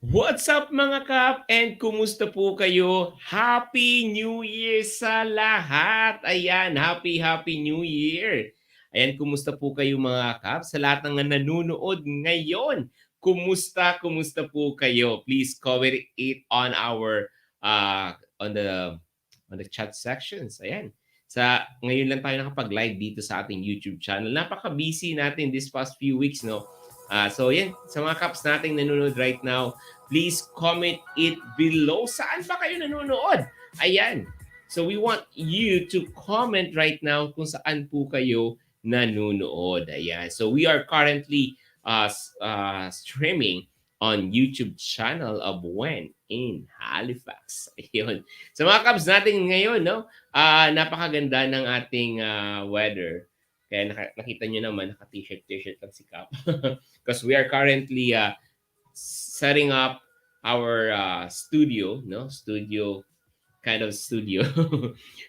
What's up mga Kap? And kumusta po kayo? Happy New Year sa lahat! Ayan, Happy New Year! Ayan, kumusta po kayo mga Kap? Sa lahat ng nanonood ngayon, kumusta po kayo? Please comment it on our on the chat sections. Ayan. Ngayon lang tayo nakapag-live dito sa ating YouTube channel. Napaka-busy natin this past few weeks, no? So yan, sa mga Kaps nating nanonood right now, please comment it below. Saan ba kayo nanonood? Ayan. So we want you to comment right now kung saan po kayo nanonood. Ayan. So we are currently streaming on YouTube channel of When in Halifax. Ayun. So mga Cubs natin ngayon, no? Napakaganda ng ating weather. Kaya nakita nyo naman, naka-t-shirt lang si Cap. Because we are currently setting up our studio, no? Kind of studio.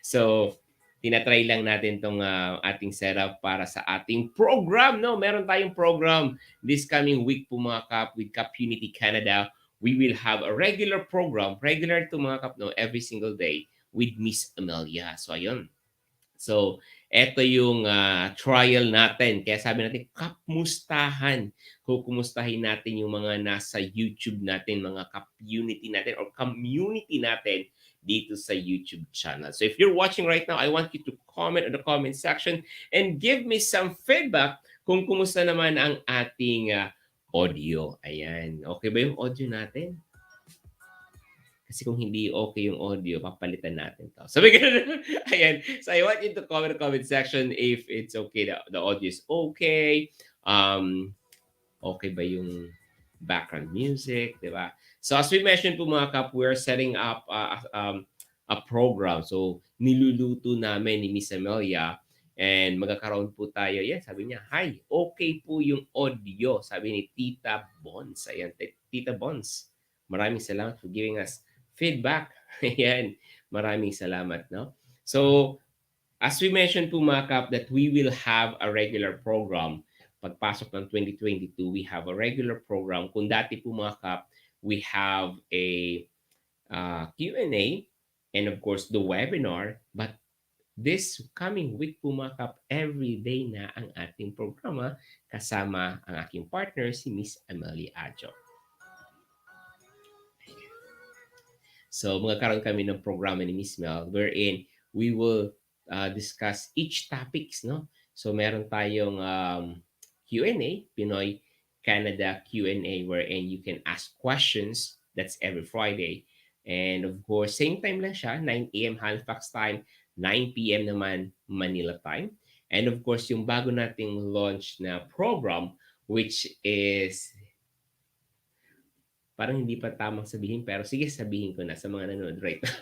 So, tinatry lang natin tong ating setup para sa ating program, no? Meron tayong program this coming week po mga Kap with Kap Unity Canada. We will have a regular program, regular to mga Kap, no? Every single day with Miss Amelia. So, ayun. So, eto yung trial natin. Kaya sabi natin, kapmustahan. Kukumustahin natin yung mga nasa YouTube natin, mga community natin or community natin dito sa YouTube channel. So if you're watching right now, I want you to comment on the comment section and give me some feedback kung kumusta naman ang ating audio. Ayan. Okay ba yung audio natin? Kasi kung hindi okay yung audio, papalitan natin to. Sabi ganun. Ayan. So I want you to comment section if it's okay, the audio is okay. Okay ba yung background music, di ba? So as we mentioned po mga Kap, we're setting up a program. So niluluto namin ni Miss Amelia and magkakaroon po tayo. Yan, sabi niya, hi, okay po yung audio. Sabi ni Tita Bons. Ayan, Tita Bons. Maraming salamat for giving us feedback. Ayan, maraming salamat, no? So, as we mentioned po mga Kap, that we will have a regular program. Pagpasok ng 2022, we have a regular program. Kung dati po mga Kap, we have a Q&A and of course the webinar. But this coming week po mga Kap, every day na ang ating programa kasama ang aking partner, si Miss Amelie Adjo. So magkakaroon kami ng programa ni Miss Mel wherein we will discuss each topics, no? So meron tayong Q&A, Pinoy Canada Q&A wherein you can ask questions. That's every Friday. And of course, same time lang siya, 9 a.m. Halifax time, 9 p.m. naman Manila time. And of course, yung bago nating launch na program which is parang hindi pa tamang sabihin pero sige sabihin ko na sa mga nanonood right now.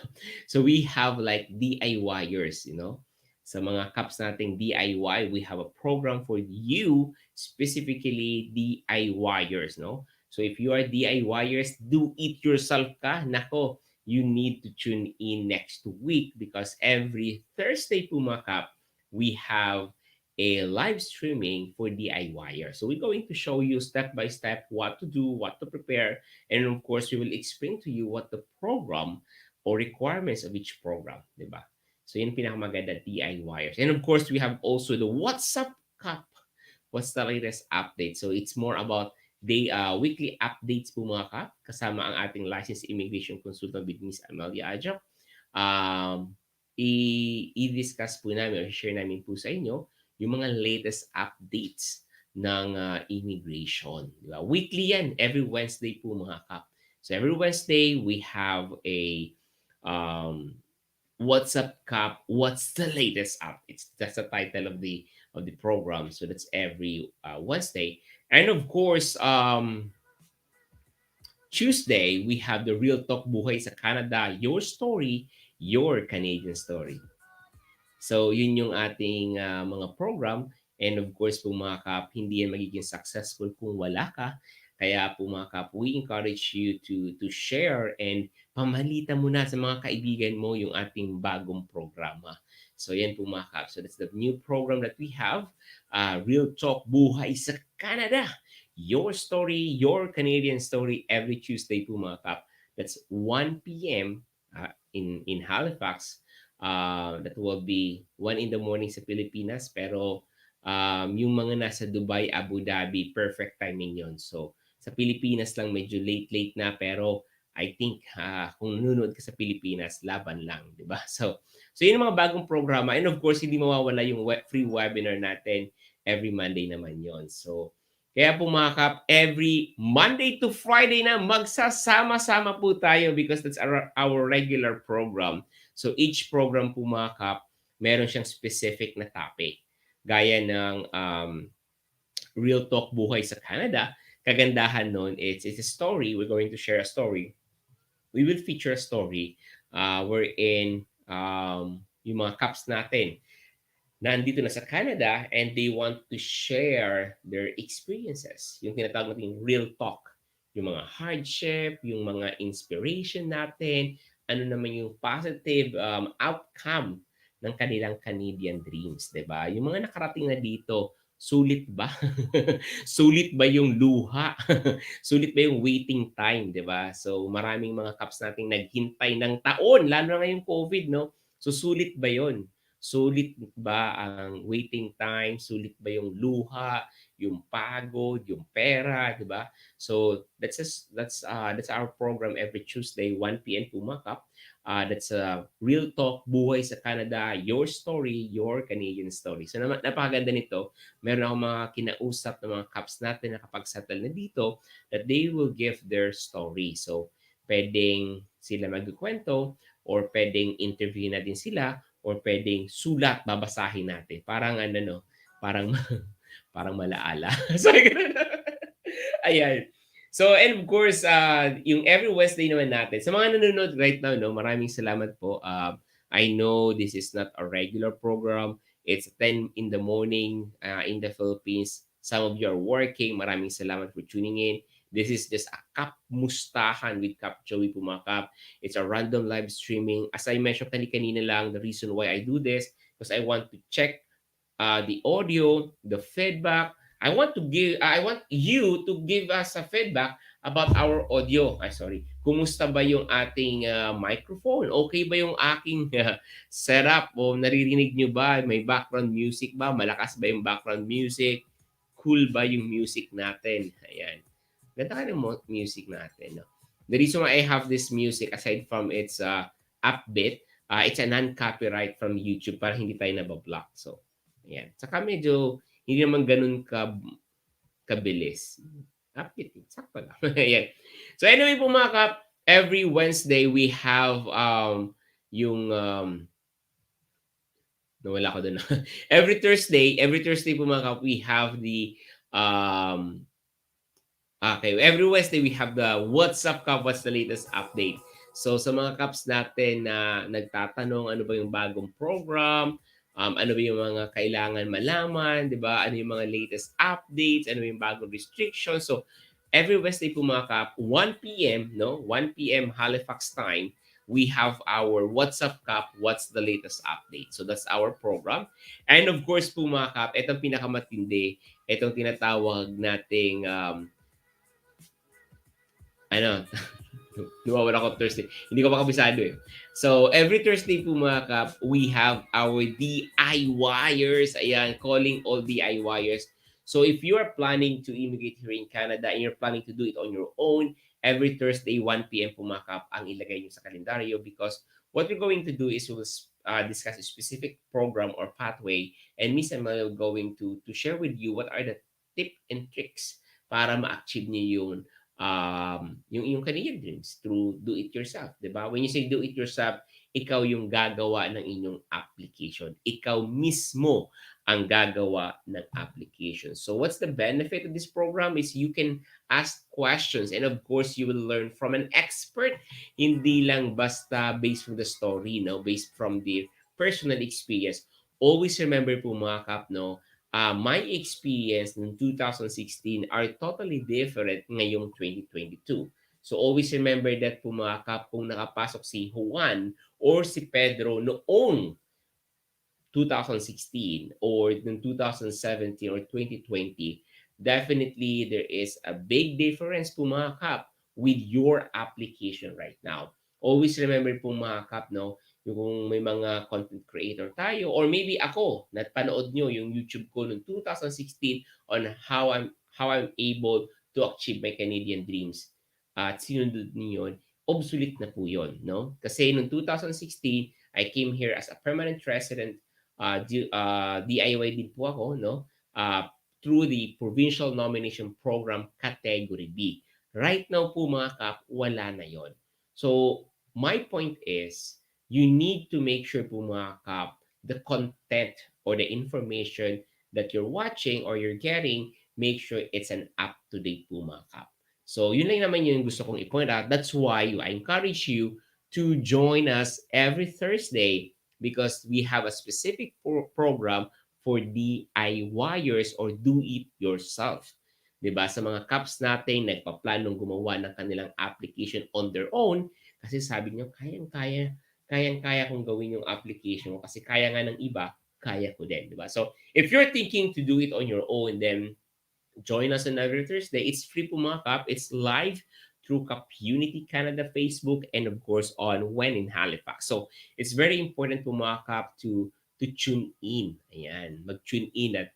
So we have like DIYers, you know. Sa mga Kaps nating DIY, we have a program for you, specifically DIYers, no? So if you are DIYers, do it yourself ka, nako, you need to tune in next week because every Thursday po mga Kap, we have a live streaming for DIYers. So we're going to show you step by step what to do, what to prepare, and of course, we will explain to you what the program or requirements of each program, di ba? So yun pinakamaganda, DIYers. And of course, we have also the WhatsApp Cup. What's the latest update? So it's more about the weekly updates po mga Kap, kasama ang ating licensed immigration consultant with Miss Amelia Adjo. I-discuss po namin or share namin po sa inyo yung mga latest updates ng immigration. Diba? Weekly yan, every Wednesday po mga Kap. So every Wednesday, we have a What's Up Kap, what's the latest updates? That's the title of the program. So that's every Wednesday. And of course, Tuesday, we have the Real Talk Buhay sa Canada, your story, your Canadian story. So, yun yung ating mga program. And of course, po mga Kap, hindi yan magiging successful kung wala ka. Kaya po mga Kap, we encourage you to share and pamalita mo na sa mga kaibigan mo yung ating bagong programa. So, yan po mga Kap. So, that's the new program that we have. Real Talk Buhay sa Canada. your story, your Canadian story every Tuesday po mga kap. That's 1 p.m. In Halifax. That will be 1 in the morning sa Pilipinas. Pero yung mga nasa Dubai, Abu Dhabi, perfect timing yon. So, sa Pilipinas lang medyo late-late na pero I think kung nanonood ka sa Pilipinas, laban lang, di ba? So yun ang mga bagong programa. And of course, hindi mawawala yung free webinar natin every Monday naman yon. So, kaya po mga kap, every Monday to Friday na magsasama-sama po tayo because that's our regular program. So each program po mga kap, meron siyang specific na topic. Gaya ng Real Talk Buhay sa Canada. Kagandahan nun, it's a story. We're going to share a story. We will feature a story wherein yung mga caps natin nandito na sa Canada and they want to share their experiences. Yung tinatawag natin real talk. Yung mga hardship, yung mga inspiration natin, ano naman yung positive outcome ng kanilang Canadian dreams, 'di ba? Yung mga nakarating na dito, sulit ba? Sulit ba yung luha? Sulit ba yung waiting time, 'di ba? So maraming mga caps nating naghintay ng taon, lalo na ngayong COVID, no? So sulit ba 'yon? Sulit ba ang waiting time? Sulit ba yung luha, yung pagod, yung pera, 'di ba? So that's our program every Tuesday 1 p.m. Pumakap. That's Real Talk Buhay sa Canada, your story, your Canadian story. So napakaganda nito. Meron akong mga kinausap ng mga caps natin na kapag settle na dito that they will give their story. So pwedeng sila magkukwento or pwedeng interview natin sila or pwedeng sulat babasahin natin. Parang ano no, parang parang malaala. So ganun. Ayan. So, and of course, yung every Wednesday naman natin, sa mga nanonood right now, no, maraming salamat po. I know this is not a regular program. It's 10 in the morning in the Philippines. Some of you are working. Maraming salamat for tuning in. This is just a Kapmustahan with Kap Joey Pumakap. It's a random live streaming. As I mentioned kanina lang, the reason why I do this, because I want to check the audio, the feedback. I want you to give us a feedback about our audio. Ay, sorry. Kumusta ba yung ating microphone? Okay ba yung aking setup? O naririnig nyo ba? May background music ba? Malakas ba yung background music? Cool ba yung music natin? Ayan. Ganda ka ng music natin. No? The reason why I have this music, aside from its upbeat, it's a non-copyright from YouTube para hindi tayo nabablock. So, ayan. Saka medyo hindi naman ganun kabilis. Upbeat. Sakto lang. Ayan. So anyway po mga kap, every Wednesday we have yung nawala ko doon. every Thursday po mga kap, we have the okay, every Wednesday we have the What's Up Cup, what's the latest update. So sa mga cups natin na nagtatanong ano ba yung bagong program, ano ba yung mga kailangan malaman, di ba? Ano yung mga latest updates, ano yung bagong restrictions. So every Wednesday po mga kap, 1 p.m., no? 1 p.m. Halifax time, we have our What's Up Cup, what's the latest update. So that's our program. And of course po mga kap, itong pinakamatindi, itong tinatawag nating ano, nawawala ko Thursday. Hindi ko makabisado eh. So, every Thursday po mga kap, we have our DIYers. Ayan, calling all DIYers. So, if you are planning to immigrate here in Canada and you're planning to do it on your own, every Thursday, 1 p.m. po mga kap, ang ilagay nyo sa kalendaryo because what we're going to do is we'll discuss a specific program or pathway and Miss Emma will going to share with you what are the tips and tricks para ma-achieve niyo yung Canadian dreams through do it yourself, 'di ba? When you say do it yourself, ikaw yung gagawa ng inyong application. Ikaw mismo ang gagawa ng application. So what's the benefit of this program is you can ask questions and of course you will learn from an expert, hindi lang basta based from the story, no, based from the personal experience. Always remember po mga kap, no, my experience in 2016 are totally different ngayong 2022. So always remember that po mga kap, kung nakapasok si Juan or si Pedro noong 2016 or noong 2017 or 2020, definitely there is a big difference po mga kap with your application right now. Always remember po mga kap, no, yung kung may mga content creator tayo or maybe ako, napanood nyo yung YouTube ko noong 2016 on how I'm able to achieve my Canadian dreams. At sinunod niyo yun, obsolete na po yun, no? Kasi noong 2016, I came here as a permanent resident, DIY din po ako, no? Through the Provincial Nomination Program Category B. Right now po mga kap, wala na yon. So, my point is, you need to make sure po mga kap, the content or the information that you're watching or you're getting, make sure it's an up-to-date po mga kap. So, yun lang naman yung gusto kong i-point out. That's why I encourage you to join us every Thursday because we have a specific program for DIYers or do it yourself. 'Di ba? Sa mga caps natin nagpaplanong gumawa ng kanilang application on their own kasi sabi niyo kayang-kaya kong gawin yung application ko kasi kaya nga ng iba, kaya ko din, 'di ba? So, if you're thinking to do it on your own, then join us on every Thursday. It's free po mga kap. It's live through Kap Unity Canada Facebook and of course on When in Halifax. So it's very important po mga kap to tune in. Ayan, mag-tune in at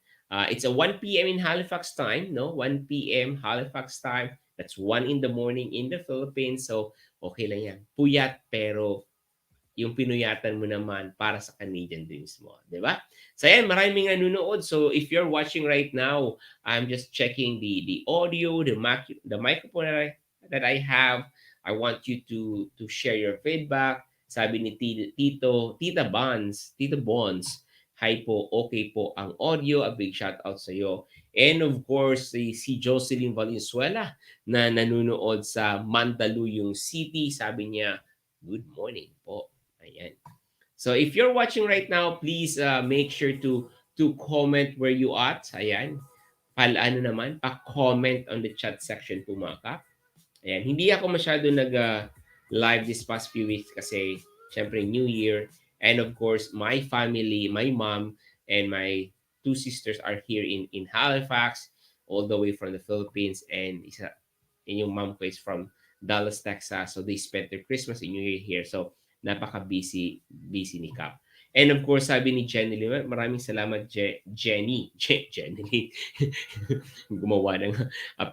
it's a 1 p.m. in Halifax time, no? 1 p.m. Halifax time. That's 1 in the morning in the Philippines. So okay lang yan. Puyat pero yung pinuyatan mo naman para sa Canadian dreams mo, 'di ba? So ayan, maraming nanonood. So if you're watching right now, I'm just checking the audio, the microphone that I have. I want you to share your feedback. Sabi ni Tita Bonds, hi po, okay po ang audio. A big shout out sa iyo. And of course, si Jocelyn Valenzuela na nanonood sa Mandaluyong City. Sabi niya, good morning po. Ayan. So if you're watching right now, please make sure to comment where you at. Ayan. Ano naman, pa-comment on the chat section po mga kap. Ayan. Hindi ako masyado nag-live this past few weeks kasi syempre New Year. And of course, my family, my mom, and my two sisters are here in Halifax, all the way from the Philippines. And yung mom ko is from Dallas, Texas. So they spent their Christmas and New Year here. So napaka-busy ni Cap. And of course, sabi ni Jenny Lee, maraming salamat Jenny. Jenny Lee. Gumawa ng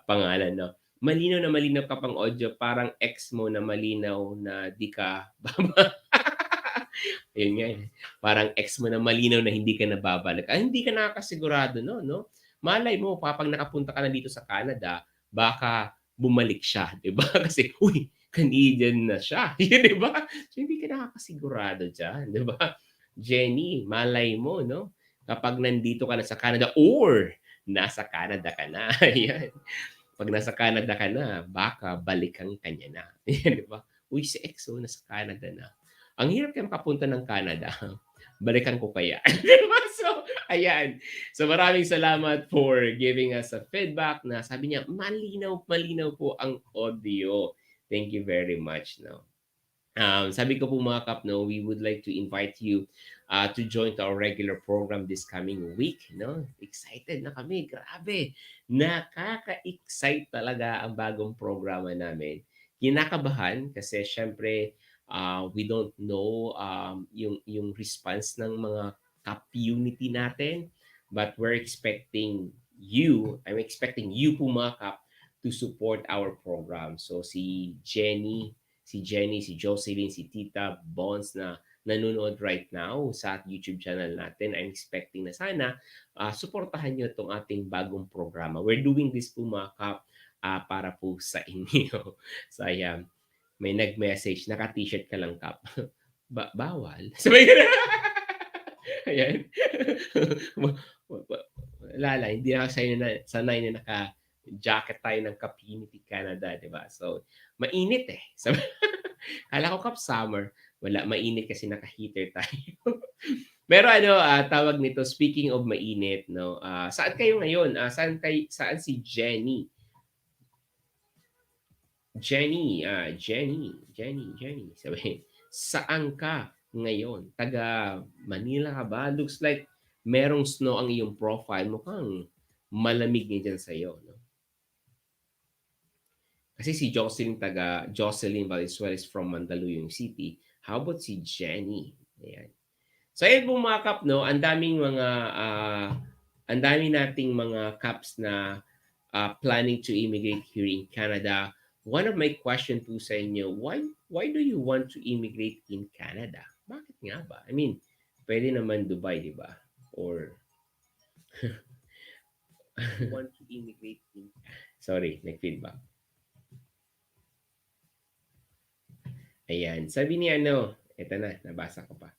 pangalan, no? Malinaw na malinaw ka pang audio, parang ex mo na malinaw na di ka baba. Ayun nga, parang ex mo na malinaw na hindi ka nababalik. Hindi ka nakakasigurado, no? Malay mo, kapag nakapunta ka na dito sa Canada, baka bumalik siya, di ba? Kasi, uy, Canadian na siya. Di ba? So, hindi ka nakakasigurado dyan, di ba? Jenny, malay mo, no? Kapag nandito ka na sa Canada or nasa Canada ka na. Ayan. Pag nasa Canada ka na, baka balikan ka niya na. Di ba? Uy, si EXO nasa Canada na. Ang hirap kaya makapunta ng Canada. Balikan ko kaya. Diba? So, ayan. So, maraming salamat for giving us a feedback na sabi niya, malinaw po ang audio. Thank you very much. No? Sabi ko po mga kap, no, we would like to invite you to join to our regular program this coming week. No? Excited na kami. Grabe. Nakaka-excite talaga ang bagong programa namin. Kinakabahan kasi syempre we don't know yung response ng mga community natin, but I'm expecting you po mga kap to support our program. So si Jocelyn, si Tita Bonds na nanonood right now sa YouTube channel natin. I'm expecting na sana suportahan nyo itong ating bagong programa. We're doing this po mga kap para po sa inyo. So ayan, may nag-message, naka-t-shirt ka lang kap. Bawal. Sabi ko na. Ayan. Wala, hindi na sanay na naka-jacket tayo ng Kap Unity Canada, di ba? So, mainit eh. Sabi, kala ko Kap Summer. Wala, mainit kasi naka-heater tayo. Pero tawag nito, speaking of mainit, no? Saan kayo ngayon? Saan si Jenny? Jenny. Sabi, saan ka ngayon? Taga Manila ka ba? Looks like merong snow ang iyong profile. Mukhang malamig niya dyan sa'yo, no? Kasi si Jocelyn Valenzuela is from Mandaluyong City. How about si Jenny? Ayan. So ayun po mga kap, no, ang dami nating mga caps na planning to immigrate here in Canada. One of my question po sa inyo, why do you want to immigrate in Canada? Bakit nga ba? I mean, pwede naman Dubai, di ba? Or want to immigrate in Sorry, nag-feedback. Ayan. Sabi ni eto na, nabasa ko pa.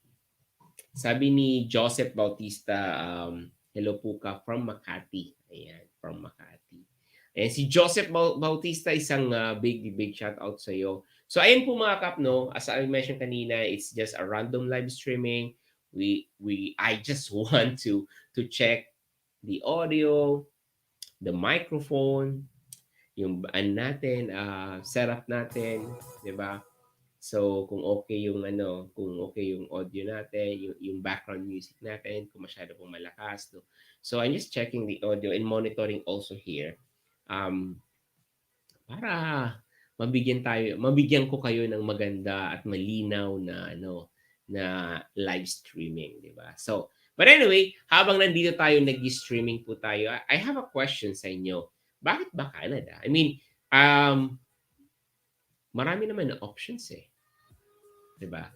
Sabi ni Joseph Bautista, hello po ka from Makati. Ayan, from Makati. Ayan, si Joseph Bautista, isang big shout out sa iyo. So ayun po mga kap, no, as I mentioned kanina, it's just a random live streaming. I just want to check the audio, the microphone, yung natin, setup natin, 'di ba? So, kung okay yung audio natin, yung background music natin, kung masyado pong malakas. No? So, I'm just checking the audio and monitoring also here. Um, para mabigyan ko kayo ng maganda at malinaw na live streaming, di ba? So, but anyway, habang nandito tayo, nag-streaming po tayo, I have a question sa inyo. Bakit ba Canada? I mean, marami naman na options eh. 'Di ba?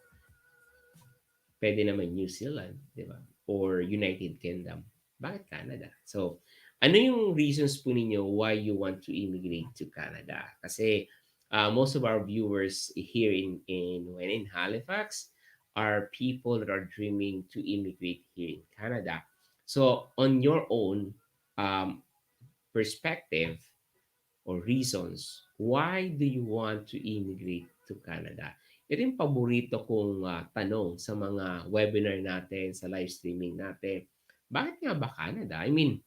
Pwede naman New Zealand, 'di ba? Or United Kingdom. Bakit Canada? So, ano yung reasons po ninyo why you want to immigrate to Canada? Kasi most of our viewers here in Halifax are people that are dreaming to immigrate here in Canada. So, on your own um, perspective, or reasons why do you want to immigrate to Canada? Ito yung paborito kong tanong sa mga webinar natin, sa live streaming natin. Bakit nga ba Canada? I mean,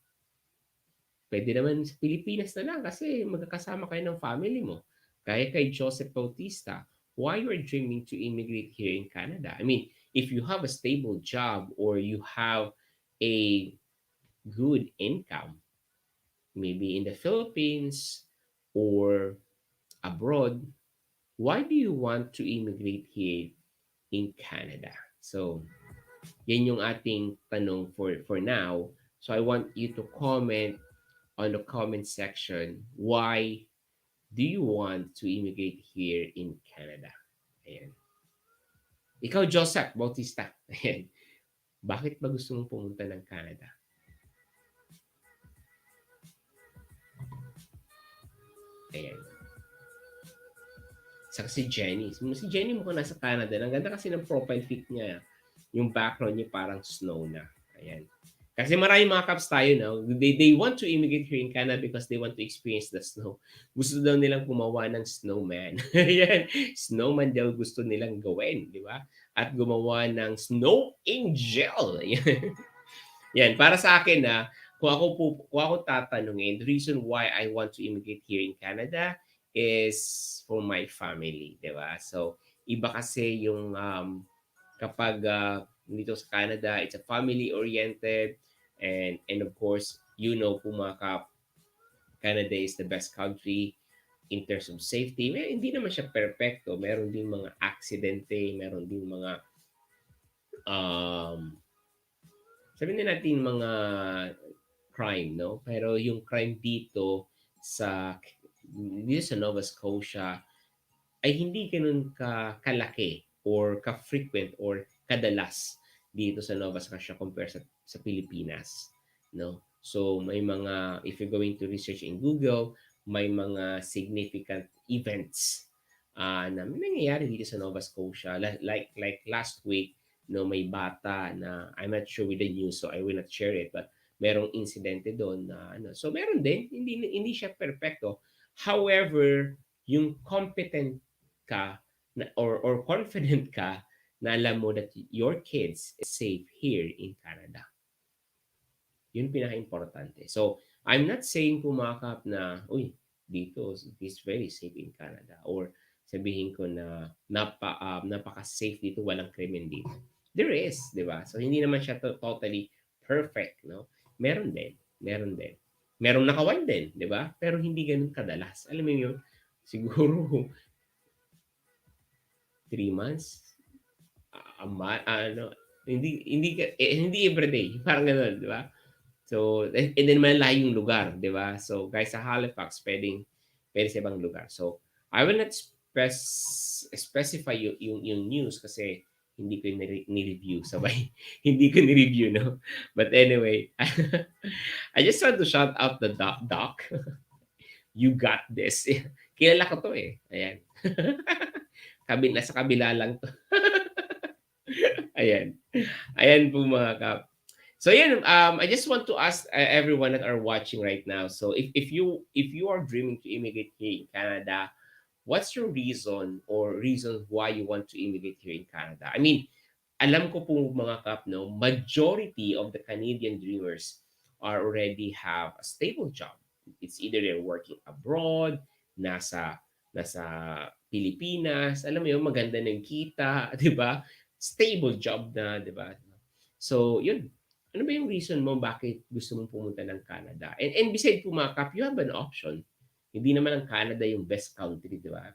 pwede naman sa Pilipinas na lang kasi magkakasama kayo ng family mo. Kaya kay Joseph Bautista, why you are dreaming to immigrate here in Canada? I mean, if you have a stable job or you have a good income, maybe in the Philippines or abroad, why do you want to immigrate here in Canada? So, yan yung ating tanong for now. So, I want you to comment on the comment section, why do you want to immigrate here in Canada? Ayan. Ikaw, Joseph Bautista. Ayan. Bakit ba gusto mong pumunta ng Canada? Ayan. Saka si Jenny. Si Jenny mukhang nasa Canada. Ang ganda kasi ng profile pic niya. Yung background niya parang snow na. Ayan. Kasi maraming mga caps tayo, no? They want to immigrate here in Canada because they want to experience the snow. Gusto daw nilang gumawa ng snowman. Ayan. Snowman daw gusto nilang gawin, di ba? At gumawa ng snow angel. Ayan. Yan, para sa akin na kung ako tatanungin, the reason why I want to immigrate here in Canada is for my family, 'di ba? So, iba kasi yung kapag dito sa Canada, it's a family oriented and of course, po mga Canada is the best country in terms of safety. Hindi naman siya perfecto. Meron din mga aksidente, meron din mga um, sabihin na natin mga crime, no? Pero yung crime dito sa Nova Scotia ay hindi gano'n kalaki or ka-frequent or kadalas dito sa Nova Scotia compare sa Pilipinas, no? So may mga, if you're going to research in Google, may mga significant events na nangyayari dito sa Nova Scotia. Like last week, no, may bata na, I'm not sure with the news, so I will not share it, but merong insidente doon na so meron din, hindi siya perfecto. However, yung competent ka or confident ka na alam mo that your kids is safe here in Canada. Yun pinaka-importante. So, I'm not saying pumakap na, uy, dito is very safe in Canada, or sabihin ko na napaka-safe dito, walang krimen dito. There is, di ba? So, hindi naman siya totally perfect, no? Meron din. Merong nakawan din, 'di ba? Pero hindi gano'n kadalas. Alam mo 'yun? Siguro 3 months, ano, hindi everyday, parang gano'n, 'di ba? So, and then malayo yung lugar, 'di ba? So, guys sa Halifax, puwede sa ibang lugar. So, I will not specify yung news kasi hindi ko ni-review sabay hindi ko ni-review 'no. But anyway, I just want to shout out the doc. You got this. Kilala ko 'to, eh, ayan. Nasa kabila lang 'to, ayan. Ayan po mga kap. So yun, I just want to ask everyone that are watching right now. So if you are dreaming to immigrate here in Canada, what's your reason or reasons why you want to immigrate here in Canada? I mean, alam ko po mga kap, no, majority of the Canadian dreamers are already have a stable job. It's either they're working abroad, nasa Pilipinas, alam mo yun, maganda ng kita, di ba? Stable job na, di ba? So, yun. Ano ba yung reason mo bakit gusto mong pumunta ng Canada? And beside po mga kap, you have an option. Hindi naman ang Canada yung best country, di ba?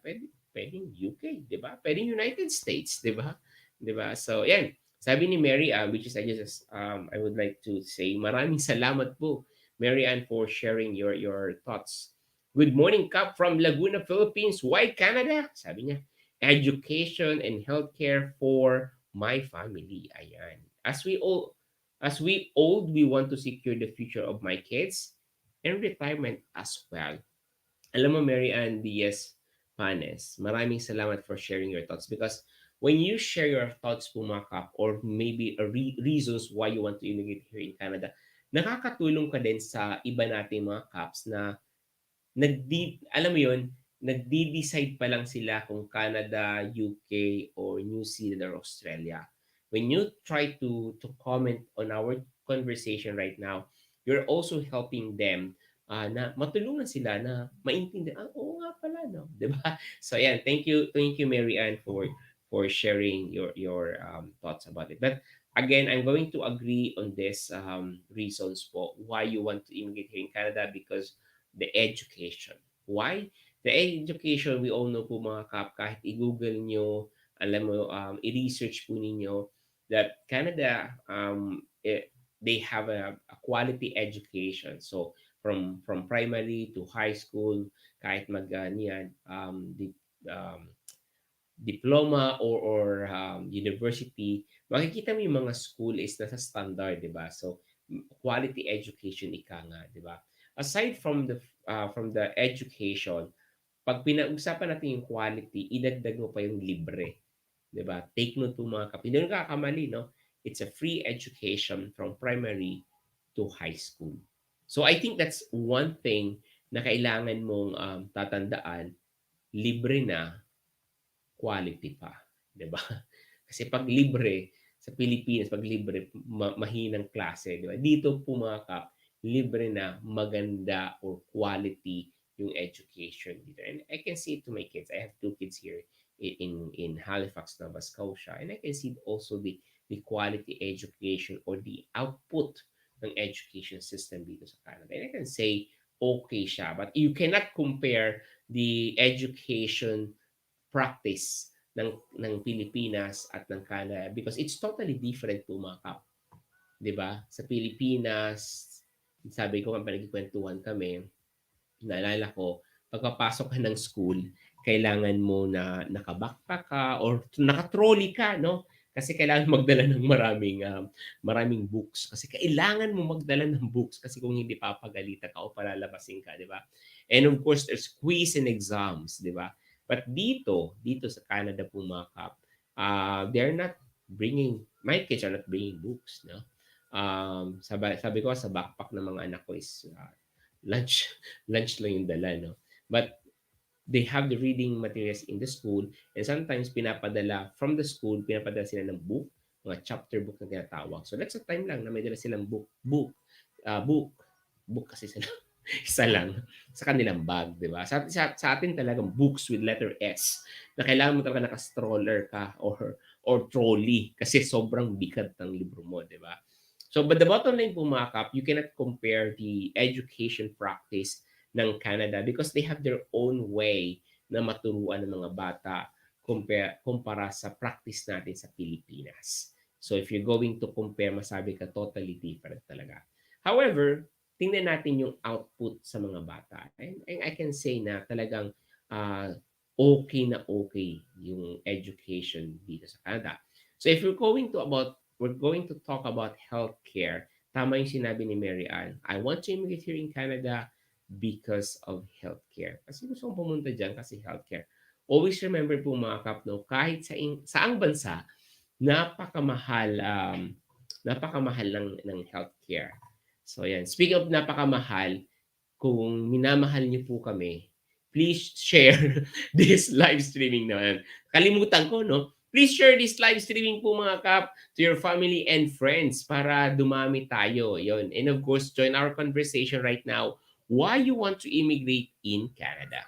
Pwedeng UK, di ba? Pwedeng United States, di ba? 'Di ba? So, yan. Sabi ni Mary Ann, which is I would like to say, maraming salamat po, Mary Ann, for sharing your thoughts. Good morning, Kap from Laguna, Philippines. Why Canada? Sabi niya, education and healthcare for my family. Ayan. As we old, we want to secure the future of my kids and retirement as well. Alam mo, Mary Ann Diaz Panes, maraming salamat for sharing your thoughts because when you share your thoughts po mga kap or maybe reasons why you want to immigrate here in Canada, nakakatulong ka din sa iba nating mga caps na alam mo yun, nagde-decide pa lang sila kung Canada, UK, or New Zealand or Australia. When you try to comment on our conversation right now, you're also helping them na matulungan sila na maintindihan, oo nga pala, no? 'Di ba? So, ayan, thank you, Mary Ann, for sharing your thoughts about it. But again, I'm going to agree on this reasons po why you want to immigrate here in Canada because the education. Why? The education, we all know po mga kap, kahit i-google nyo, alam mo, i-research po ninyo that Canada, they have a quality education. So, from primary to high school, kahit niyan, um, diploma or university, makikita mo yung mga school is nasa standard, di ba? So, quality education ika nga, di ba? Aside from the education, pag pinag-usapan natin yung quality, idagdag mo pa yung libre, di ba? Take note po mga kap. Hindi nakakamali, no? It's a free education from primary to high school. So I think that's one thing na kailangan mong tatandaan, libre na, quality pa, 'di ba? Kasi 'pag libre sa Pilipinas, 'pag libre mahinang klase, 'di ba? Dito po mga kap, libre na, maganda or quality yung education dito. And I can see it to my kids. I have two kids here in Halifax, Nova Scotia, and I can see also the quality education or the output ng education system dito sa Canada. And I can say okay siya, but you cannot compare the education practice ng Pilipinas at ng Canada because it's totally different po mga kap. 'Di ba? Sa Pilipinas, sabi ko nga nagkikwentuhan kami, naalala ko, pagpapasok ka ng school, kailangan mo na naka-backpack ka or naka-trolley ka, no? Kasi kailangan magdala ng maraming books. Kasi kailangan mo magdala ng books kasi kung hindi papagalitan ka o palalabasin ka, di ba? And of course, there's quiz and exams, di ba? But dito sa Canada po mga kap, they're not my kids are not bringing books, no? Sabi ko sa backpack ng mga anak ko is lunch lunch lang yung dala, no? But they have the reading materials in the school and sometimes pinapadala sila ng book, mga chapter book na tinatawag. So that's a time lang na may dala silang book kasi sila isa lang sa kanilang bag, di ba? Sa atin talagang books with letter S na kailangan mo talaga naka-stroller ka or trolley kasi sobrang bigat ng libro mo, di ba? So, but the bottom line po mga kap, you cannot compare the education practice ng Canada because they have their own way na maturuan ng mga bata kumpara sa practice natin sa Pilipinas. So, if you're going to compare, masabi ka totally different talaga. However, tingnan natin yung output sa mga bata. And I can say na talagang uh, okay yung education dito sa Canada. So if we're going to talk about healthcare, tama yung sinabi ni Mary Ann. I want to immigrate here in Canada because of healthcare. Kasi gusto kong pumunta dyan kasi healthcare. Always remember po mga kap, no, kahit saang bansa, napakamahal napakamahal ng healthcare. So yan. Speaking of napakamahal, kung minamahal niyo po kami, please share this live streaming naman. Kalimutan ko, no? Please share this live streaming po mga kap to your family and friends para dumami tayo. Yon. And of course, join our conversation right now. Why you want to immigrate in Canada?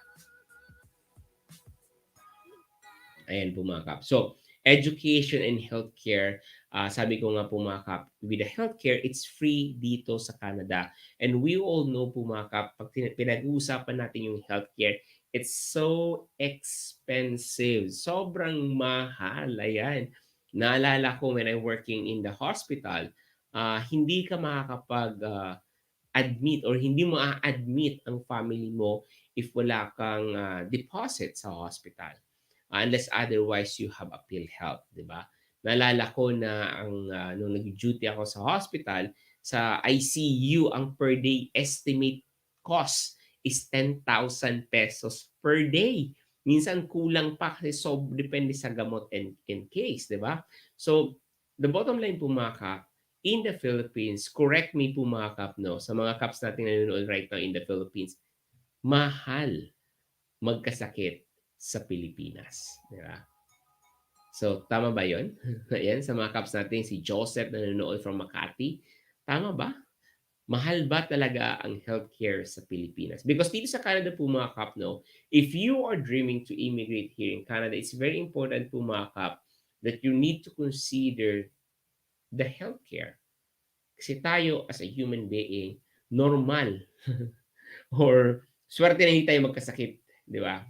Ayan po mga kap. So, education and healthcare, sabi ko nga po mga kap, with the healthcare, it's free dito sa Canada. And we all know po mga kap, pag pinag-uusapan natin yung healthcare, it's so expensive. Sobrang mahal. Ayan. Naalala ko when I'm working in the hospital, hindi ka makakapag admit or hindi mo a-admit ang family mo if wala kang deposit sa hospital. Unless otherwise you have a PhilHealth, di ba? Naalala ko na nung nag-duty ako sa hospital, sa ICU, ang per day estimate cost is 10,000 pesos per day. Minsan kulang pa kasi so depende sa gamot and case, di ba? So, the bottom line po mga kap, in the Philippines, correct me po mga kap, no, sa mga caps natin na nanonood right now in the Philippines, mahal magkasakit sa Pilipinas. Di ba? So, tama ba yun? Ayan, sa mga caps natin, si Joseph na nanonood from Makati. Tama ba? Mahal ba talaga ang healthcare sa Pilipinas? Because dito sa Canada po mga kap, no, if you are dreaming to immigrate here in Canada, it's very important po mga kap that you need to consider the healthcare. Kasi tayo as a human being, normal or swerte na hindi tayo magkasakit, di ba?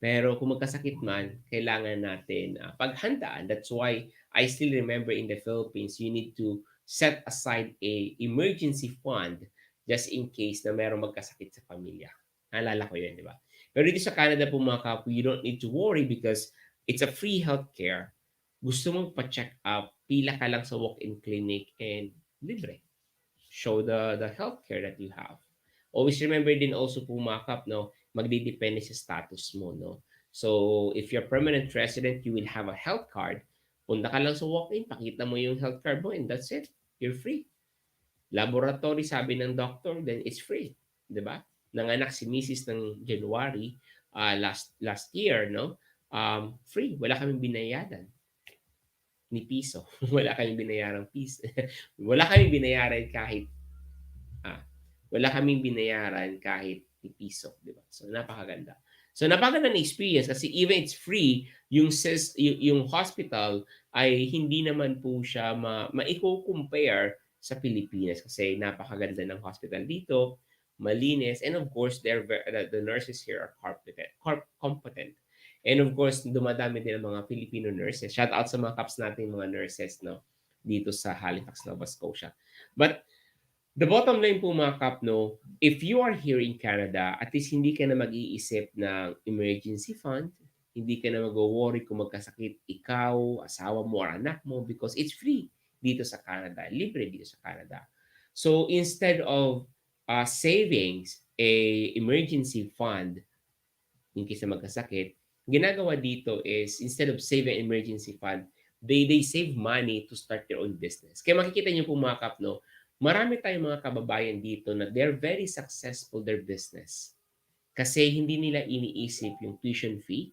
Pero kung magkasakit man, kailangan natin paghandaan. That's why I still remember in the Philippines, you need to set aside a emergency fund just in case na merong magkasakit sa pamilya. Naalala ko yun, di ba? Pero dito sa Canada po mga kapo, you don't need to worry because it's a free healthcare. Gusto mong pa-check up, pila ka lang sa walk-in clinic and libre. Show the healthcare that you have. Always remember din also po mga kap, no, magdidepende sa status mo, no. So, if you're permanent resident, you will have a health card. Punta ka lang sa walk-in, pakita mo yung health card mo and that's it. You're free. Laboratory, sabi ng doctor, then it's free. 'Di ba? Nanganak si Mrs. ng January last year, no? Free. Wala kaming binayaran ni piso. Wala kaming binayaran piso. Wala kaming binayaran kahit Ah, wala kaming binayaran kahit piso, 'di ba? So napakaganda. So napakaganda ng experience kasi even it's free, yung hospital ay hindi naman po siya maiko-compare sa Pilipinas kasi napakaganda ng hospital dito, malinis, and of course the nurses here are competent. And of course, dumadami din ang mga Filipino nurses. Shout out sa mga caps natin mga nurses, no, dito sa Halifax, Nova Scotia. But the bottom line po mga kap, no, if you are here in Canada, at least hindi ka na mag-iisip ng emergency fund, hindi ka na mag-worry kung magkasakit ikaw, asawa mo, or anak mo because it's free dito sa Canada. Libre dito sa Canada. So instead of savings, a emergency fund, in case na magkasakit, ginagawa dito is instead of saving emergency fund, they save money to start their own business. Kaya makikita niyo po mga kap, no, marami tayong mga kababayan dito na they're very successful their business. Kasi hindi nila iniisip yung tuition fee,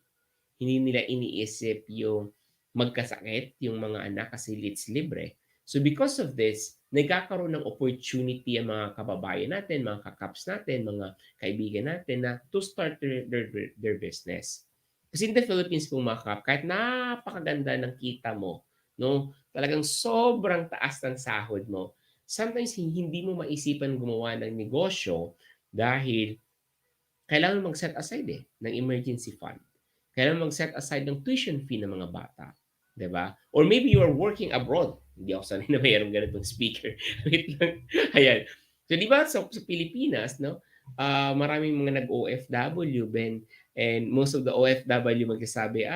hindi nila iniisip yung magkasakit, yung mga anak kasi it's libre. So because of this, nagkakaroon ng opportunity ang mga kababayan natin, mga kakaps natin, mga kaibigan natin na to start their business. Kasi in the Philippines po mga kap, kahit napakaganda ng kita mo, no? Talagang sobrang taas ng sahod mo. Sometimes hindi mo maisipan gumawa ng negosyo dahil kailangan mag-set aside ng emergency fund. Kailangan mag-set aside ng tuition fee ng mga bata. 'Di ba? Or maybe you are working abroad. Hindi ako sanay na mayroong ganitong speaker. Wait lang. Ayan. So, di ba sa Pilipinas, no? Maraming mga nag-OFW, Ben, and most of the OFW magsasabi,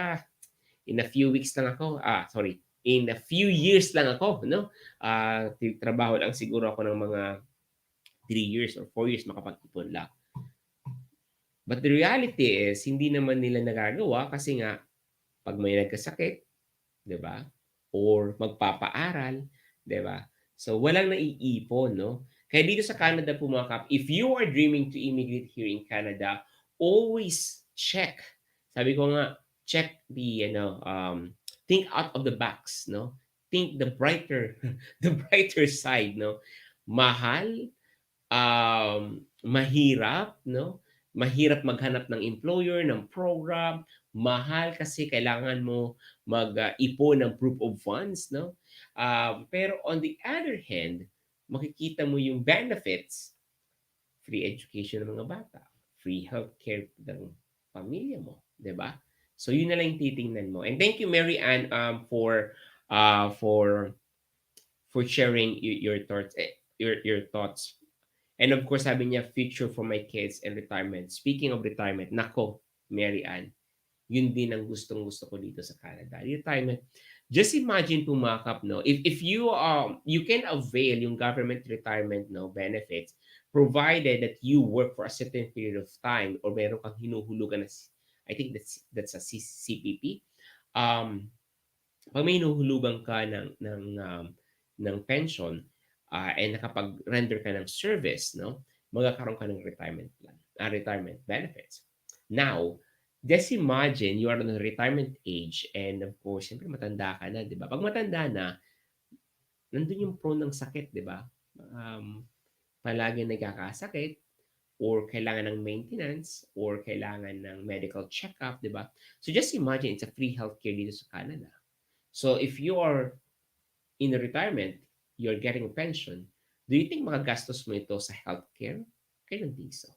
in a few weeks lang ako, sorry, in a few years lang ako, no? Trabaho lang siguro ako ng mga 3 years or 4 years makapag-ipon lang. But the reality is, hindi naman nila nagagawa kasi nga, pag may nagkasakit, 'di ba? Or magpapaaral, 'di ba? So walang naiipon, no? Kaya dito sa Canada po mga kap, if you are dreaming to immigrate here in Canada, always check. Sabi ko nga, check the think out of the box, no? Think the brighter the brighter side, no? Mahal, mahirap, no? Mahirap maghanap ng employer, ng program, mahal kasi kailangan mo mag-ipon ng proof of funds, no? Pero on the other hand, makikita mo yung benefits, free education ng mga bata, free healthcare ng pamilya mo, 'di ba? So yun na lang yung titingnan mo. And thank you Mary Ann uh, for sharing your thoughts your thoughts. And of course, sabi niya, future for my kids and retirement. Speaking of retirement, nako, Mary Ann, yun din ang gustong-gusto ko dito sa Canada. Retirement. Just imagine po mga kap, no? If you you can avail yung government retirement no benefits provided that you work for a certain period of time or meron kang hinuhulugan na I think that's a CPP. Um pag may hinuhulugan ka ng pension, and nakapag-render ka ng service, no, magkakaroon ka ng retirement plan, retirement benefits. Now, just imagine you are on a retirement age and of course, siyempre matanda ka na, di ba? Pag matanda na, nandun yung prone ng sakit, di ba? Palagi nagkakasakit or kailangan ng maintenance or kailangan ng medical check-up, di ba? So just imagine it's a free healthcare dito sa Canada. So if you are in retirement, you're getting a pension, do you think magagastos mo ito sa healthcare? I don't think so.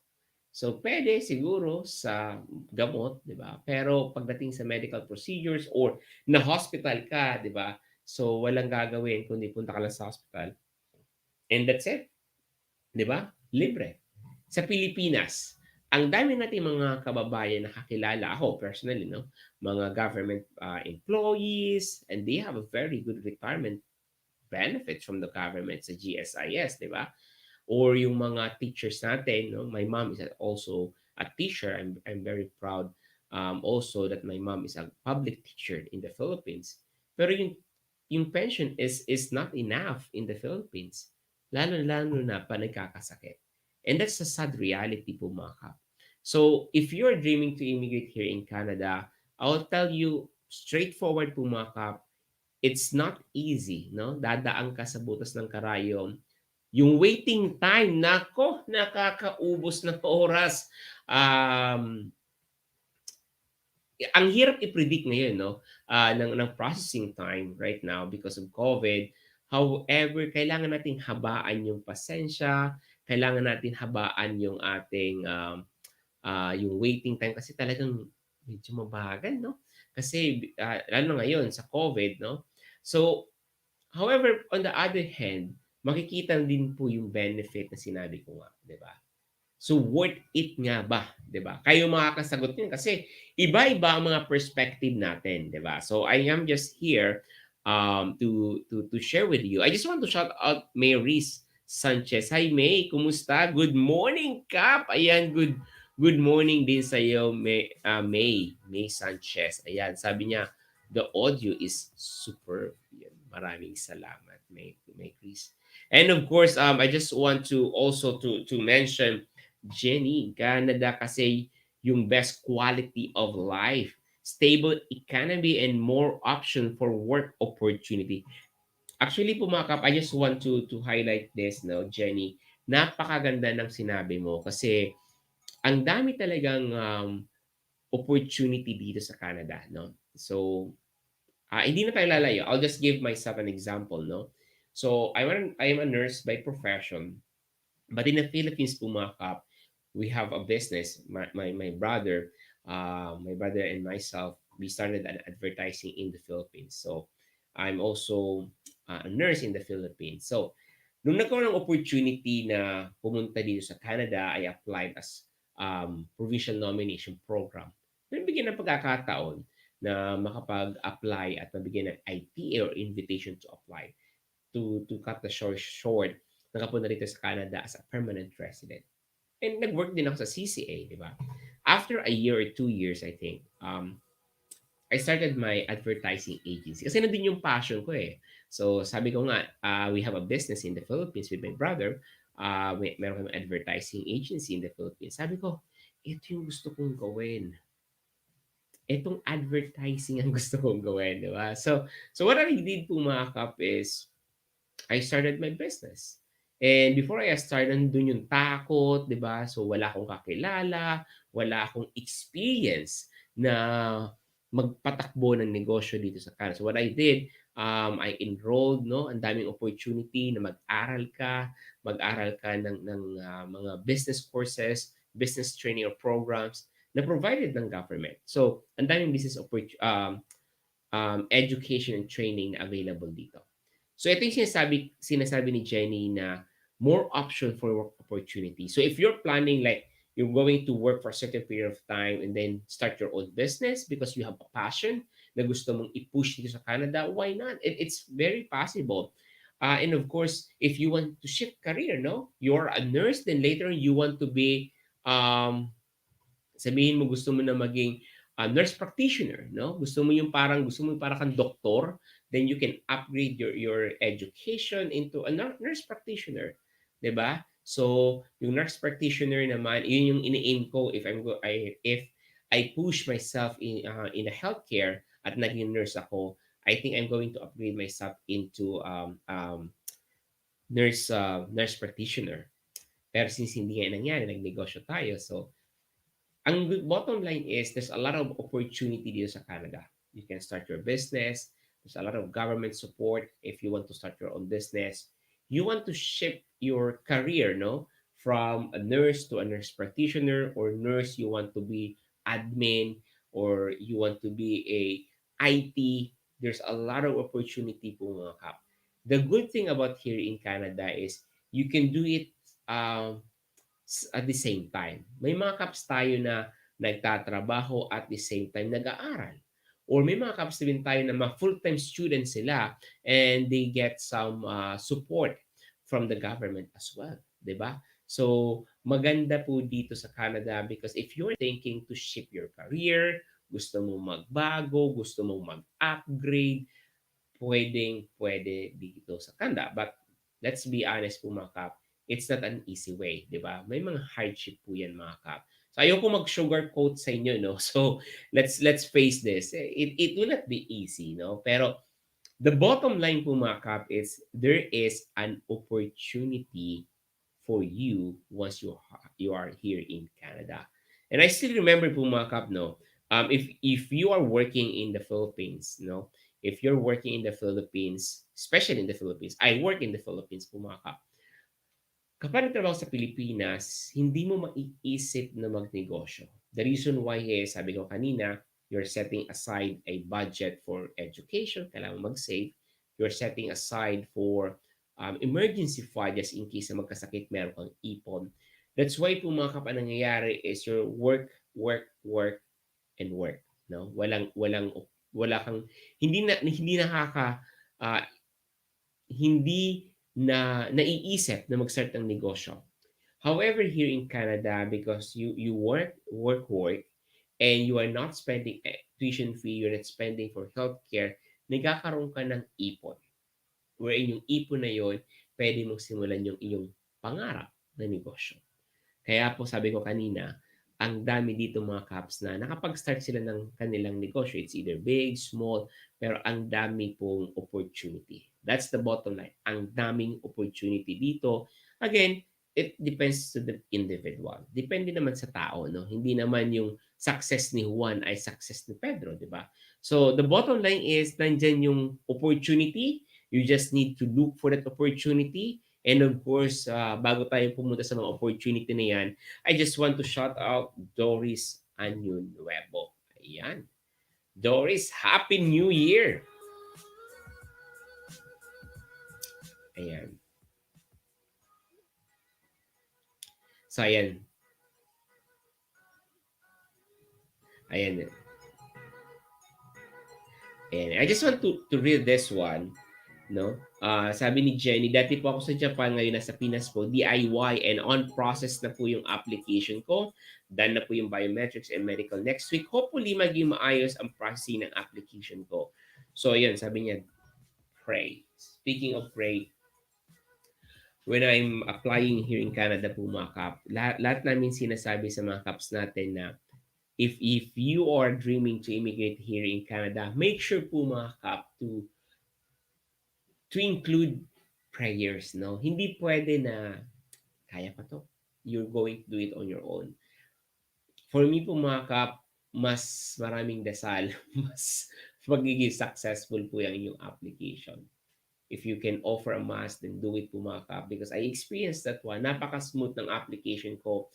So, pwede siguro sa gamot, di ba? Pero pagdating sa medical procedures or na-hospital ka, di ba? So, walang gagawin kundi punta ka lang sa hospital. And that's it. Di ba? Libre. Sa Pilipinas, ang dami nating mga kababayan na kakilala ako personally, no? Mga government employees and they have a very good retirement benefits from the government sa GSIS, di ba? Or yung mga teachers natin, no? My mom is also a teacher. I'm very proud also that my mom is a public teacher in the Philippines. Pero yung pension is not enough in the Philippines. Lalo-lalo na pa nagkakasakit. And that's a sad reality po mga kap. So, if you're dreaming to immigrate here in Canada, I'll tell you straightforward po mga kap, it's not easy, no? Dadaan ka sa butas ng karayom. Yung waiting time, nako, nakakaubos ng oras. Ang hirap i-predict ngayon, no? Ng processing time right now because of COVID. However, kailangan nating habaan yung pasensya, kailangan natin habaan yung ating yung waiting time kasi talagang medyo mabagal, no? Kasi lalo ngayon sa COVID, no? So, however, on the other hand, makikita din po yung benefit na sinabi ko nga, 'di ba? So worth it nga ba, 'di ba? Kayo makakasagot niyan kasi iba-iba ang mga perspective natin, 'di ba? So I am just here to share with you. I just want to shout out Mary's Sanchez. Hi May, kumusta? Good morning, Kap. Ayan, good morning din sa iyo, May Sanchez. Ayan, sabi niya, the audio is superb. Yan. Maraming salamat, May Chris. And of course, I just want to also to mention Jenny, Canada kasi yung best quality of life, stable economy, and more option for work opportunity. Actually po mga kap, I just want to highlight this, no, Jenny. Napakaganda ng sinabi mo kasi ang dami talagang opportunity dito sa Canada, no? So, Hindi na tayo lalayo. I'll just give myself an example, no? So, I am a nurse by profession. But in the Philippines po mga kap, we have a business. My brother and myself, we started an advertising in the Philippines. So I'm also a nurse in the Philippines. So nung nagkaroon ng opportunity na pumunta dito sa Canada, I applied as provincial nomination program. Nabigyan ng pagkakataon na makapag-apply at mabigyan ng ITA or invitation to apply to cut the story short, nakapunta dito sa Canada as a permanent resident. And nag-work din ako sa CCA, di ba? After a year or 2 years, I think, I started my advertising agency. Kasi nandun yung passion ko eh. So, sabi ko nga, we have a business in the Philippines with my brother. Meron kami advertising agency in the Philippines. Sabi ko, ito yung gusto kong gawin. Itong advertising ang gusto kong gawin, di ba? So what I did po mga kap is, I started my business. And before I started, nandun yung takot, di ba? So, wala akong kakilala, wala akong experience na magpatakbo ng negosyo dito sa Canada. So, what I did, I enrolled, no? Ang daming opportunity na mag-aral ka ng mga business courses, business training or programs na provided ng government. So, ang daming business education and training na available dito. So ito yung sinasabi ni Jenny na more option for work opportunity. So if you're planning like you're going to work for a certain period of time and then start your own business because you have a passion na gusto mong i-push dito sa Canada, why not? It's very possible. And of course, if you want to shift career, no? You're a nurse, then later you want to be um, sabihin mo gusto mo na maging nurse practitioner, no? Gusto mo yung parang kang doktor, then you can upgrade your education into a nurse practitioner, 'di ba? So, yung nurse practitioner naman, yun yung ini-aim ko if I push myself in a healthcare at naging nurse ako, I think I'm going to upgrade myself into nurse practitioner. Pero since hindi nga nangyari, nagnegosyo tayo. So, ang bottom line is there's a lot of opportunity dito sa Canada. You can start your business. There's a lot of government support if you want to start your own business. You want to shift your career, no? From a nurse to a nurse practitioner or nurse you want to be admin or you want to be a IT. There's a lot of opportunity po mga kap. The good thing about here in Canada is you can do it at the same time. May mga caps tayo na nagtatrabaho at the same time nag-aaral. Or may mga caps din tayo na mga full-time students sila and they get some support from the government as well. 'Di ba? So, maganda po dito sa Canada because if you're thinking to shift your career, gusto mo magbago, gusto mo mag-upgrade, pwede dito sa Canada. But let's be honest po mga kap, it's not an easy way, 'di ba? May mga hardship po 'yan mga kap. So ayoko mag-sugarcoat sa inyo, no? So let's face this. It will not be easy, no? Pero the bottom line po mga kap is there is an opportunity for you once you are here in Canada. And I still remember po mga kap, no? If you are working in the Philippines, no? If you're working in the Philippines, especially in the Philippines, I work in the Philippines po mga kap. Kapag nagtrabaho sa Pilipinas, hindi mo maiisip na magnegosyo. The reason why is, sabi ko kanina, you're setting aside a budget for education, kailangan mo mag-save. You're setting aside for emergency fund just in case na magkasakit, meron kang ipon. That's why po mga kapag nangyayari is your work, work, work, and work. No? Wala kang, hindi nakaka, ah, hindi na naiisip na mag-start ng negosyo. However, here in Canada, because you work, and you are not spending tuition fee, you're not spending for healthcare, nagkakaroon ka ng ipon. Wherein yung ipon na yon, pwede mong simulan yung iyong pangarap na negosyo. Kaya po sabi ko kanina, ang dami dito mga caps na nakapag-start sila ng kanilang negosyo. It's either big, small, pero ang dami pong opportunity. That's the bottom line. Ang daming opportunity dito. Again, it depends to the individual. Depende naman sa tao, no? Hindi naman yung success ni Juan ay success ni Pedro, di ba? So, the bottom line is, nandyan yung opportunity. You just need to look for that opportunity. And of course, bago tayo pumunta sa mga opportunity na yan, I just want to shout out Doris Anyun Nuevo. Ayan. Doris, Happy New Year! Ayan. So, ayan. Ayan. Ayan. I just want to read this one. No? Sabi ni Jenny, dati po ako sa Japan, ngayon nasa Pinas po, DIY and on process na po yung application ko. Done na po yung biometrics and medical next week. Hopefully, maging maayos ang processing ng application ko. So, yun, sabi niya, pray. Speaking of pray, when I'm applying here in Canada po mga kap, lahat namin sinasabi sa mga kaps natin na if you are dreaming to immigrate here in Canada, make sure po mga kap to include prayers, no? Hindi pwede na kaya pa to. You're going to do it on your own. For me po mga kap, mas maraming dasal, mas magiging successful po yung inyong application. If you can offer a mass, then do it po mga kap. Because I experienced that one. Napaka-smooth ng application ko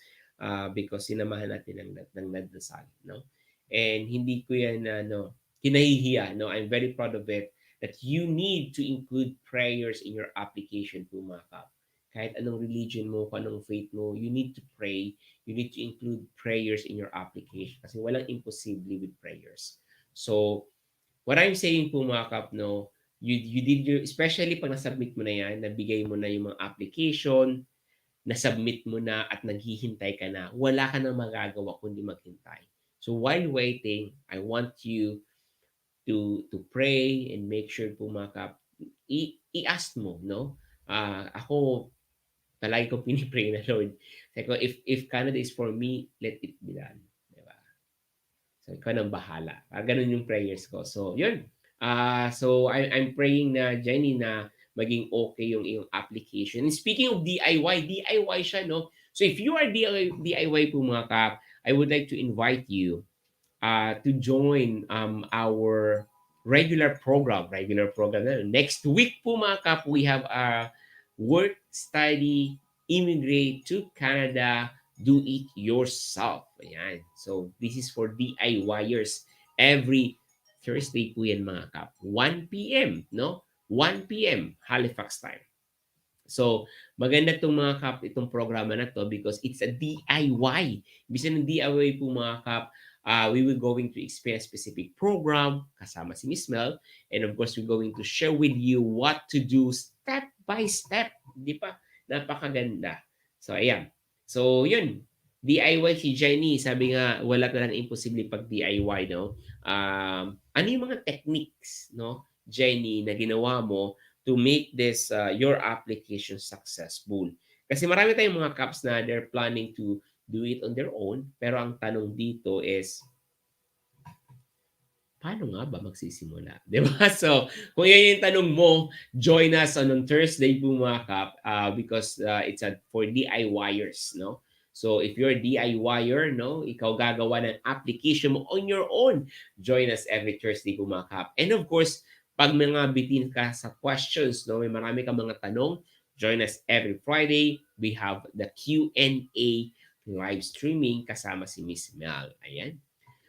because sinamahan natin ng nagdasal, no? And hindi ko yan, kinahihiya, no? I'm very proud of it that you need to include prayers in your application po mga kap. Kahit anong religion mo, kung anong faith mo, you need to pray. You need to include prayers in your application kasi walang imposible with prayers. So, what I'm saying po mga kap, no, you did your, especially pag nasubmit mo na yan, nabigay mo na yung mga application, nasubmit mo na at naghihintay ka na, wala ka nang magagawa kundi maghintay. So while waiting, I want you to pray and make sure po mga kap, i-ask mo, no? Ako, palagi ko pinipray na Lord. Sabi ko, if Canada is for me, let it be done. Diba? So, ikaw nang bahala. Ganun yung prayers ko. So, yun. So, I'm praying na, Jenny, na maging okay yung iyong application. And speaking of DIY siya, no? So, if you are DIY po mga kap, I would like to invite you to join our regular program. Next week po mga kap, we have our work, study, immigrate to Canada, do it yourself. Ayan. So, this is for DIYers. Every Thursday po yan mga kap. 1 p.m. No? 1 p.m. Halifax time. So, maganda itong mga kap, itong programa na to because it's a DIY. Bisa ng DIY po mga kap, we will going to experience specific program kasama si Miss Mel. And of course, we're going to share with you what to do step by step. Di ba? Napakaganda. So, ayan. So, yun. DIY si Jenny. Sabi nga, wala talagang imposible pag DIY, no? Ano yung mga techniques, no, Jenny, na ginawa mo to make this your application successful? Kasi marami tayong mga caps na they're planning to do it on their own. Pero ang tanong dito is, paano nga ba magsisimula? Di ba? So, kung yan yung tanong mo, join us on Thursday po mga kap because it's for DIYers, no? So, if you're a DIYer, no, ikaw gagawa ng application mo on your own, join us every Thursday po mga kap. And of course, pag mga bitin ka sa questions, no, may marami ka mga tanong, join us every Friday. We have the Q&A live streaming kasama si Miss Mel. Ayan.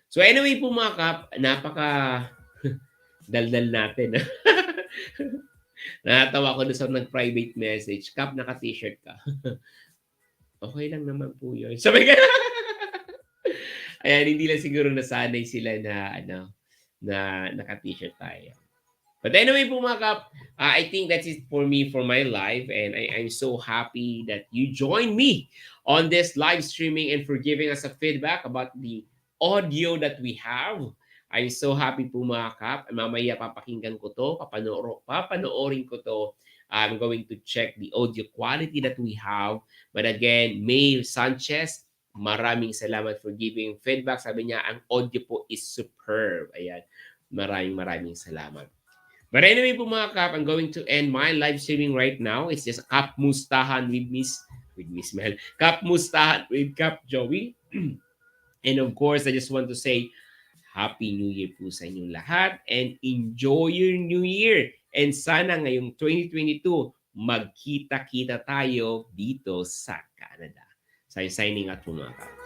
So anyway po mga kap, napaka daldal natin. Nakatawa ko doon sa nag-private message. Kap, naka-t-shirt ka. Okay lang naman po yun. Sabi ka Ayan, hindi lang siguro nasanay sila na, na naka-t-shirt tayo. But anyway po mga kap, I think that's it for me for my live and I'm so happy that you joined me on this live streaming and for giving us a feedback about the audio that we have. I'm so happy po mga kap. Mamaya papakinggan ko to, papanoorin ko to. I'm going to check the audio quality that we have. But again, May Sanchez, maraming salamat for giving feedback. Sabi niya, ang audio po is superb. Ayan, maraming salamat. But anyway po mga kap, I'm going to end my live streaming right now. It's just KAPmustahan with Miss with Miss Mel. Kapmustahan with Kap Joey. And of course, I just want to say, Happy New Year po sa inyong lahat and enjoy your New Year. And sana ngayong 2022, magkita-kita tayo dito sa Canada. So, signing out po mga Kap.